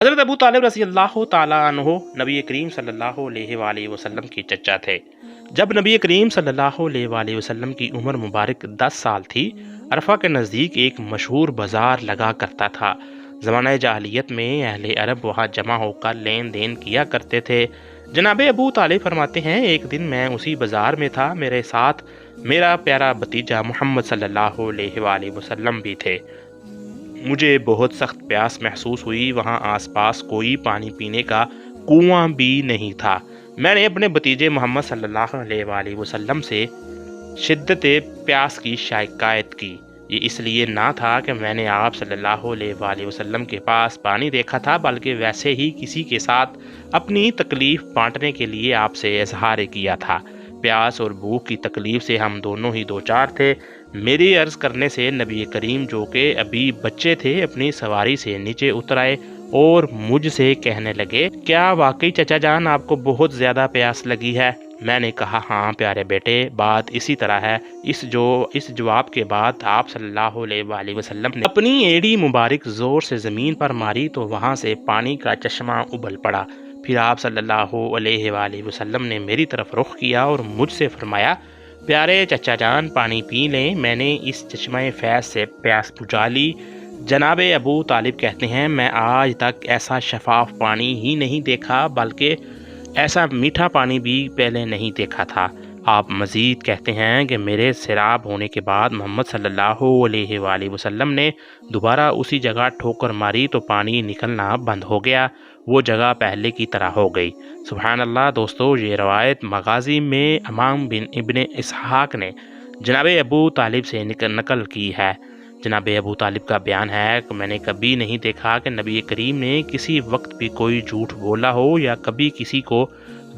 حضرت ابو طالب رضی اللہ تعالیٰ عنہ نبی کریم صلی اللہ علیہ وآلہ وسلم کے چچا تھے۔ جب نبی کریم صلی اللہ علیہ وآلہ وسلم کی عمر مبارک 10 سال تھی، عرفہ کے نزدیک ایک مشہور بازار لگا کرتا تھا۔ زمانہ جاہلیت میں اہل عرب وہاں جمع ہو کر لین دین کیا کرتے تھے۔ جناب ابو طالب فرماتے ہیں، ایک دن میں اسی بازار میں تھا، میرے ساتھ میرا پیارا بھتیجا محمد صلی اللہ علیہ وآلہ وسلم بھی تھے۔ مجھے بہت سخت پیاس محسوس ہوئی، وہاں آس پاس کوئی پانی پینے کا کنواں بھی نہیں تھا۔ میں نے اپنے بھتیجے محمد صلی اللہ علیہ وآلہ وسلم سے شدت پیاس کی شکایت کی۔ یہ اس لیے نہ تھا کہ میں نے آپ صلی اللہ علیہ وآلہ وسلم کے پاس پانی دیکھا تھا، بلکہ ویسے ہی کسی کے ساتھ اپنی تکلیف بانٹنے کے لیے آپ سے اظہار کیا تھا۔ پیاس اور بھوک کی تکلیف سے ہم دونوں ہی دوچار تھے۔ میری عرض کرنے سے نبی کریم، جو کہ ابھی بچے تھے، اپنی سواری سے نیچے اتر آئے اور مجھ سے کہنے لگے، کیا واقعی چچا جان آپ کو بہت زیادہ پیاس لگی ہے؟ میں نے کہا، ہاں پیارے بیٹے، بات اسی طرح ہے۔ اس جواب کے بعد آپ صلی اللہ علیہ وآلہ وسلم نے اپنی ایڑی مبارک زور سے زمین پر ماری تو وہاں سے پانی کا چشمہ ابل پڑا۔ پھر آپ صلی اللہ علیہ وآلہ وسلم نے میری طرف رخ کیا اور مجھ سے فرمایا، پیارے چچا جان پانی پی لیں، میں نے اس چشمہ فیض سے پیاس بجھا لی۔ جناب ابو طالب کہتے ہیں، میں آج تک ایسا شفاف پانی ہی نہیں دیکھا، بلکہ ایسا میٹھا پانی بھی پہلے نہیں دیکھا تھا۔ آپ مزید کہتے ہیں کہ میرے سیراب ہونے کے بعد محمد صلی اللہ علیہ وآلہ وسلم نے دوبارہ اسی جگہ ٹھوکر ماری تو پانی نکلنا بند ہو گیا، وہ جگہ پہلے کی طرح ہو گئی۔ سبحان اللہ۔ دوستو، یہ روایت مغازی میں امام بن ابن اسحاق نے جناب ابو طالب سے نقل کی ہے۔ جناب ابو طالب کا بیان ہے کہ میں نے کبھی نہیں دیکھا کہ نبی کریم نے کسی وقت بھی کوئی جھوٹ بولا ہو، یا کبھی کسی کو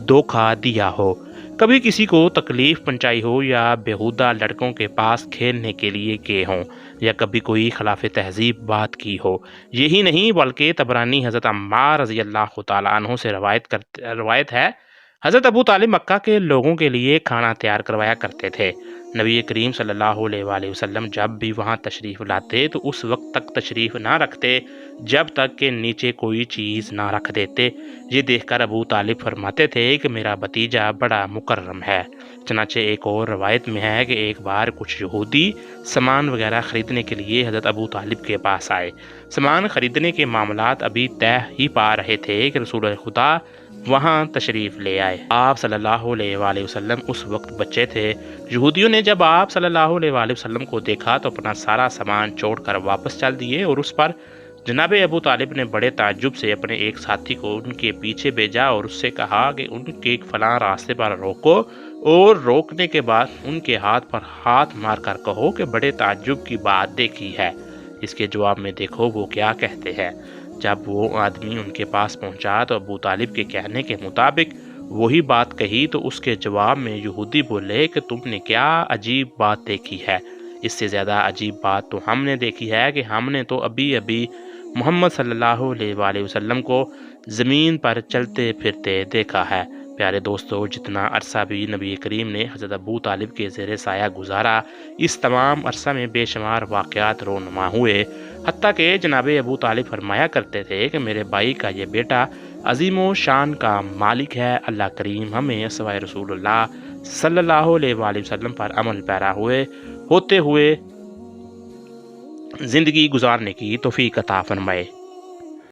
دھوکہ دیا ہو، کبھی کسی کو تکلیف پہنچائی ہو، یا بیہودہ لڑکوں کے پاس کھیلنے کے لیے گئے ہوں، یا کبھی کوئی خلاف تہذیب بات کی ہو۔ یہی نہیں بلکہ طبرانی حضرت عمار رضی اللہ تعالیٰ عنہ سے روایت ہے، حضرت ابو طالب مکہ کے لوگوں کے لیے کھانا تیار کروایا کرتے تھے۔ نبی کریم صلی اللہ علیہ وآلہ وسلم جب بھی وہاں تشریف لاتے تو اس وقت تک تشریف نہ رکھتے جب تک کہ نیچے کوئی چیز نہ رکھ دیتے۔ یہ دیکھ کر ابو طالب فرماتے تھے کہ میرا بھتیجا بڑا مکرم ہے۔ چنانچہ ایک اور روایت میں ہے کہ ایک بار کچھ یہودی سامان وغیرہ خریدنے کے لیے حضرت ابو طالب کے پاس آئے۔ سامان خریدنے کے معاملات ابھی طے ہی پا رہے تھے کہ رسول خدا وہاں تشریف لے آئے۔ آپ صلی اللہ علیہ وآلہ وسلم اس وقت بچے تھے۔ یہودیوں نے جب آپ صلی اللہ علیہ وآلہ وسلم کو دیکھا تو اپنا سارا سامان چھوڑ کر واپس چل دیے، اور اس پر جناب ابو طالب نے بڑے تعجب سے اپنے ایک ساتھی کو ان کے پیچھے بھیجا اور اس سے کہا کہ ان کے ایک فلاں راستے پر روکو، اور روکنے کے بعد ان کے ہاتھ پر ہاتھ مار کر کہو کہ بڑے تعجب کی بات دیکھی ہے۔ اس کے جواب میں دیکھو وہ کیا کہتے ہیں۔ جب وہ آدمی ان کے پاس پہنچا تو ابو طالب کے کہنے کے مطابق وہی بات کہی، تو اس کے جواب میں یہودی بولے کہ تم نے کیا عجیب بات دیکھی ہے؟ اس سے زیادہ عجیب بات تو ہم نے دیکھی ہے کہ ہم نے تو ابھی محمد صلی اللہ علیہ وآلہ وسلم کو زمین پر چلتے پھرتے دیکھا ہے۔ پیارے دوستو، جتنا عرصہ بھی نبی کریم نے حضرت ابو طالب کے زیر سایہ گزارا، اس تمام عرصہ میں بے شمار واقعات رونما ہوئے، حتیٰ کہ جناب ابو طالب فرمایا کرتے تھے کہ میرے بھائی کا یہ بیٹا عظیم و شان کا مالک ہے۔ اللہ کریم ہمیں سوائے رسول اللہ صلی اللہ علیہ وآلہ وسلم پر عمل پیرا ہوتے ہوئے زندگی گزارنے کی توفیق عطا فرمائے۔